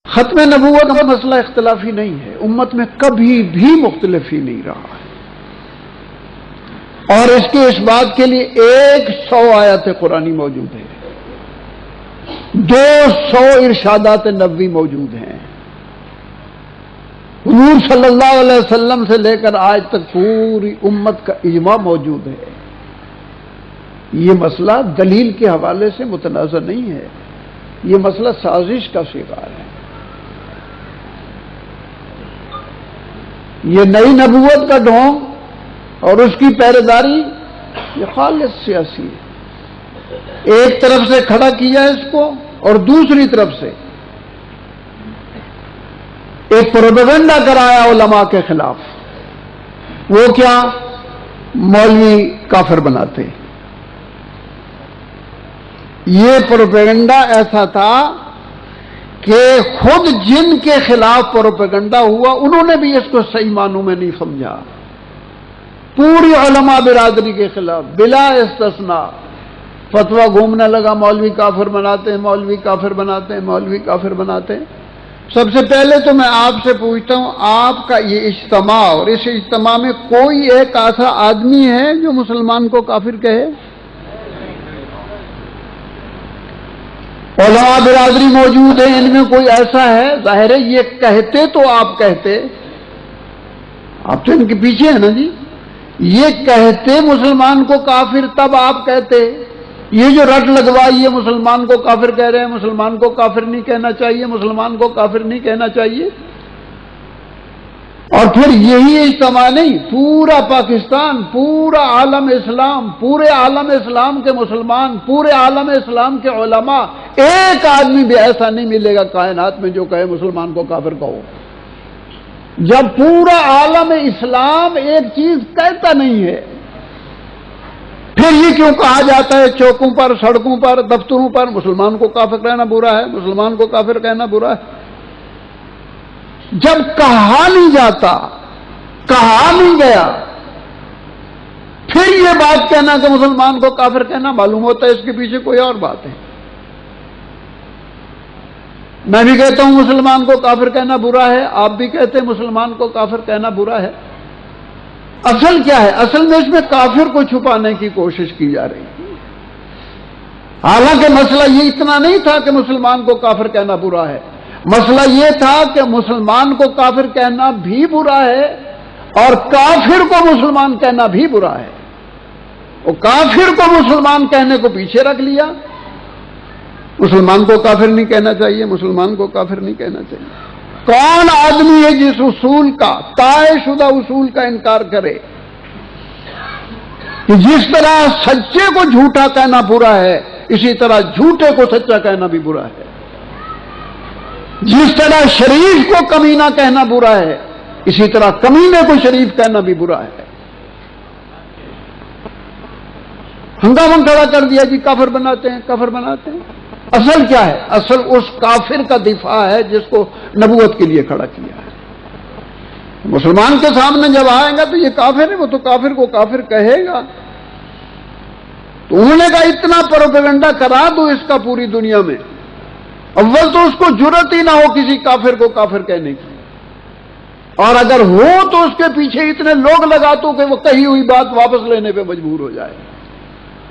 ختم نبوت کا مسئلہ اختلافی نہیں ہے، امت میں کبھی بھی مختلف ہی نہیں رہا ہے، اور اس کے اس بات کے لیے 100 آیات قرآنی موجود ہے، 200 ارشادات نبوی موجود ہیں، حضور صلی اللہ علیہ وسلم سے لے کر آج تک پوری امت کا اجماع موجود ہے۔ یہ مسئلہ دلیل کے حوالے سے متنازع نہیں ہے، یہ مسئلہ سازش کا شکار ہے۔ یہ نئی نبوت کا ڈھونگ اور اس کی پہرےداری یہ خالص سیاسی ہے، ایک طرف سے کھڑا کیا اس کو اور دوسری طرف سے ایک پروپیگنڈا کرایا علماء کے خلاف۔ وہ کیا؟ مولوی کافر بناتے۔ یہ پروپیگنڈا ایسا تھا کہ خود جن کے خلاف پروپیگنڈا ہوا انہوں نے بھی اس کو صحیح معنوں میں نہیں سمجھا، پوری علماء برادری کے خلاف بلا استثناء فتویٰ گھومنے لگا، مولوی کافر بناتے ہیں، مولوی کافر بناتے ہیں، مولوی کافر بناتے ہیں۔ سب سے پہلے تو میں آپ سے پوچھتا ہوں، آپ کا یہ اجتماع اور اس اجتماع میں کوئی ایک ایسا آدمی ہے جو مسلمان کو کافر کہے؟ علماء برادری موجود ہیں، ان میں کوئی ایسا ہے؟ ظاہر ہے یہ کہتے تو آپ کہتے، آپ تو ان کے پیچھے ہیں نا جی، یہ کہتے مسلمان کو کافر تب آپ کہتے، یہ جو رٹ لگوائی ہے مسلمان کو کافر کہہ رہے ہیں، مسلمان کو کافر نہیں کہنا چاہیے، مسلمان کو کافر نہیں کہنا چاہیے، اور پھر یہی اجتماع نہیں، پورا پاکستان، پورا عالم اسلام، پورے عالم اسلام کے مسلمان، پورے عالم اسلام کے علماء، ایک آدمی بھی ایسا نہیں ملے گا کائنات میں جو کہے مسلمان کو کافر کہو۔ جب پورا عالم اسلام ایک چیز کہتا نہیں ہے، پھر یہ کیوں کہا جاتا ہے چوکوں پر، سڑکوں پر، دفتروں پر مسلمان کو کافر کہنا برا ہے، مسلمان کو کافر کہنا برا ہے؟ جب کہا نہیں جاتا، کہا نہیں گیا، پھر یہ بات کہنا کہ مسلمان کو کافر کہنا، معلوم ہوتا ہے اس کے پیچھے کوئی اور بات ہے۔ میں بھی کہتا ہوں مسلمان کو کافر کہنا برا ہے، آپ بھی کہتے ہیں مسلمان کو کافر کہنا برا ہے۔ اصل کیا ہے؟ اصل میں اس میں کافر کو چھپانے کی کوشش کی جا رہی ہے، حالانکہ مسئلہ یہ اتنا نہیں تھا کہ مسلمان کو کافر کہنا برا ہے، مسئلہ یہ تھا کہ مسلمان کو کافر کہنا بھی برا ہے اور کافر کو مسلمان کہنا بھی برا ہے، اور کافر کو مسلمان کہنے کو پیچھے رکھ لیا، مسلمان کو کافر نہیں کہنا چاہیے، مسلمان کو کافر نہیں کہنا چاہیے۔ کون آدمی ہے جس اصول کا، طے شدہ اصول کا انکار کرے کہ جس طرح سچے کو جھوٹا کہنا برا ہے، اسی طرح جھوٹے کو سچا کہنا بھی برا ہے، جس طرح شریف کو کمینہ کہنا برا ہے، اسی طرح کمینے کو شریف کہنا بھی برا ہے۔ ہنگامہ کھڑا کر دیا جی کافر بناتے ہیں، کافر بناتے ہیں۔ اصل کیا ہے؟ اصل اس کافر کا دفاع ہے جس کو نبوت کے لیے کھڑا کیا ہے۔ مسلمان کے سامنے جب آئے گا تو یہ کافر ہے، وہ تو کافر کو کافر کہے گا، تو انہوں نے کہا اتنا پروپیگنڈا کرا دو اس کا پوری دنیا میں، اول تو اس کو جرت ہی نہ ہو کسی کافر کو کافر کہنے کی، اور اگر ہو تو اس کے پیچھے اتنے لوگ لگا دو کہ وہ کہی ہوئی بات واپس لینے پہ مجبور ہو جائے۔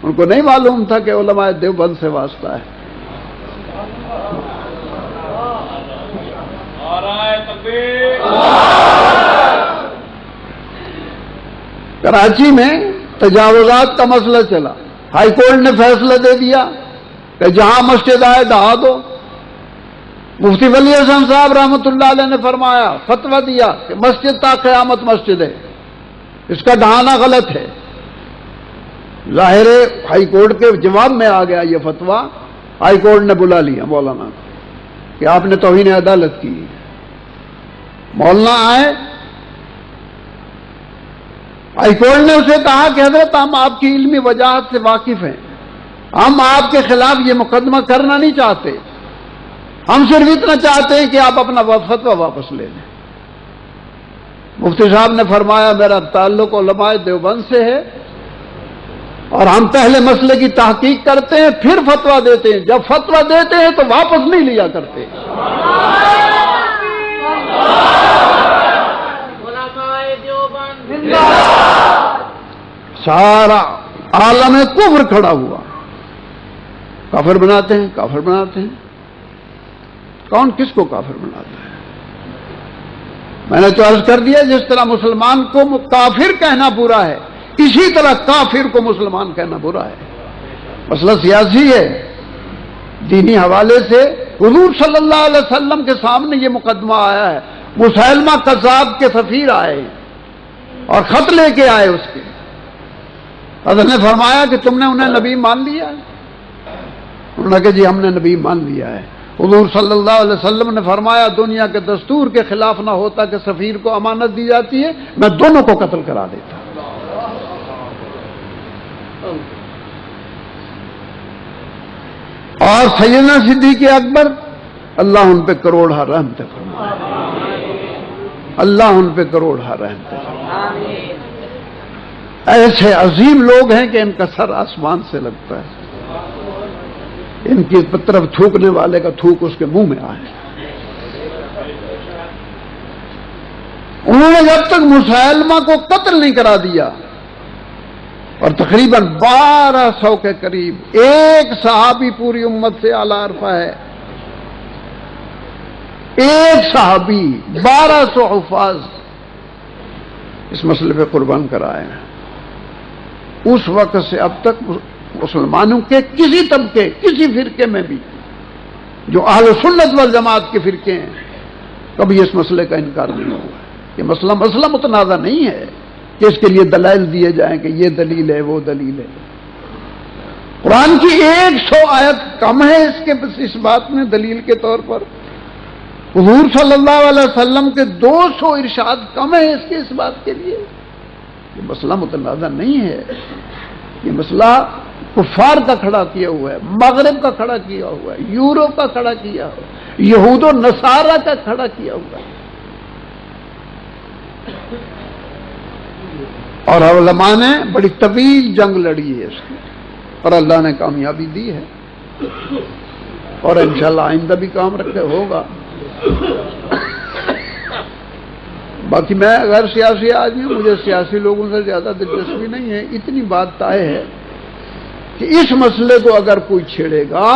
ان کو نہیں معلوم تھا کہ علماء دیوبند سے واسطہ ہے۔ کراچی میں تجاوزات کا مسئلہ چلا، ہائی کورٹ نے فیصلہ دے دیا کہ جہاں مسجد آئے دہا دو۔ مفتی ولی حسن صاحب رحمۃ اللہ علیہ نے فرمایا، فتویٰ دیا کہ مسجد تا قیامت مسجد ہے، اس کا ڈھانا غلط ہے۔ ظاہر ہائی کورٹ کے جواب میں آ گیا یہ فتویٰ، ہائی کورٹ نے بلا لیا مولانا کہ آپ نے توہین عدالت کی۔ مولانا آئے، ہائی کورٹ نے اسے کہا کہ حضرت ہم آپ کی علمی وجاہت سے واقف ہیں، ہم آپ کے خلاف یہ مقدمہ کرنا نہیں چاہتے، ہم صرف اتنا چاہتے ہیں کہ آپ اپنا فتویٰ واپس لے لیں۔ مفتی صاحب نے فرمایا میرا تعلق علماء دیوبند سے ہے اور ہم پہلے مسئلے کی تحقیق کرتے ہیں پھر فتویٰ دیتے ہیں، جب فتویٰ دیتے ہیں تو واپس نہیں لیا کرتے۔ سارا عالم کفر کھڑا ہوا، کافر بناتے ہیں، کافر بناتے ہیں۔ کون کس کو کافر بناتا ہے؟ میں نے تو عرض کر دیا، جس طرح مسلمان کو کافر کہنا برا ہے، اسی طرح کافر کو مسلمان کہنا برا ہے۔ مسئلہ سیاسی ہے، دینی حوالے سے حضور صلی اللہ علیہ وسلم کے سامنے یہ مقدمہ آیا ہے، مسیلمہ کذاب کے سفیر آئے اور خط لے کے آئے اس کے، حضرت نے فرمایا کہ تم نے انہیں نبی مان لیا ہے؟ انہوں نے کہا جی ہم نے نبی مان لیا ہے۔ حضور صلی اللہ علیہ وسلم نے فرمایا دنیا کے دستور کے خلاف نہ ہوتا کہ سفیر کو امانت دی جاتی ہے، میں دونوں کو قتل کرا دیتا۔ اور سیدنا صدیق اکبر، اللہ ان پہ کروڑہ رحمت فرمائے، اللہ ان پہ کروڑہ رحمت فرمائے۔ ایسے عظیم لوگ ہیں کہ ان کا سر آسمان سے لگتا ہے، ان کی طرف تھوکنے والے کا تھوک اس کے منہ میں آئے۔ انہوں نے جب تک مسیلمہ کو قتل نہیں کرا دیا، اور تقریباً 1200 کے قریب، ایک صحابی پوری امت سے اعلیٰ عرفہ ہے، ایک صحابی 1200 حفاظ اس مسئلے پہ قربان کرائے ہیں۔ اس وقت سے اب تک مسلمانوں کے کسی طبقے، کسی فرقے میں بھی جو اہل سنت والجماعت کے فرقے ہیں، کبھی اس مسئلے کا انکار نہیں ہوا۔ یہ مسئلہ متنازع نہیں ہے کہ اس کے لیے دلائل دیے جائیں کہ یہ دلیل ہے وہ دلیل ہے۔ قرآن کی 100 آیت کم ہے اس بات میں دلیل کے طور پر، حضور صلی اللہ علیہ وسلم کے 200 ارشاد کم ہے اس بات کے لیے۔ یہ مسئلہ متنازع نہیں ہے، یہ مسئلہ کفار کا کھڑا کیا ہوا ہے، مغرب کا کھڑا کیا ہوا ہے، یورپ کا کھڑا کیا ہوا ہے، یہود و نصارہ کا کھڑا کیا ہوا ہے۔ اور علماء نے بڑی طویل جنگ لڑی ہے اس کی، اور اللہ نے کامیابی دی ہے، اور انشاءاللہ آئندہ بھی کام رکھے ہوگا۔ باقی میں غیر سیاسی آدمی ہوں، مجھے سیاسی لوگوں سے زیادہ دلچسپی نہیں ہے۔ اتنی بات طے ہے کہ اس مسئلے کو اگر کوئی چھیڑے گا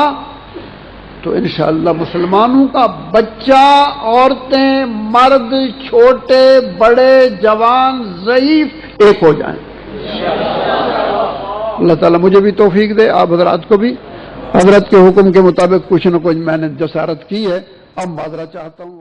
تو انشاءاللہ مسلمانوں کا بچہ، عورتیں، مرد، چھوٹے بڑے، جوان، ضعیف ایک ہو جائیں۔ اللہ تعالیٰ مجھے بھی توفیق دے، آپ حضرات کو بھی۔ حضرت کے حکم کے مطابق کچھ نہ کچھ میں نے جسارت کی ہے، اب معذرت چاہتا ہوں۔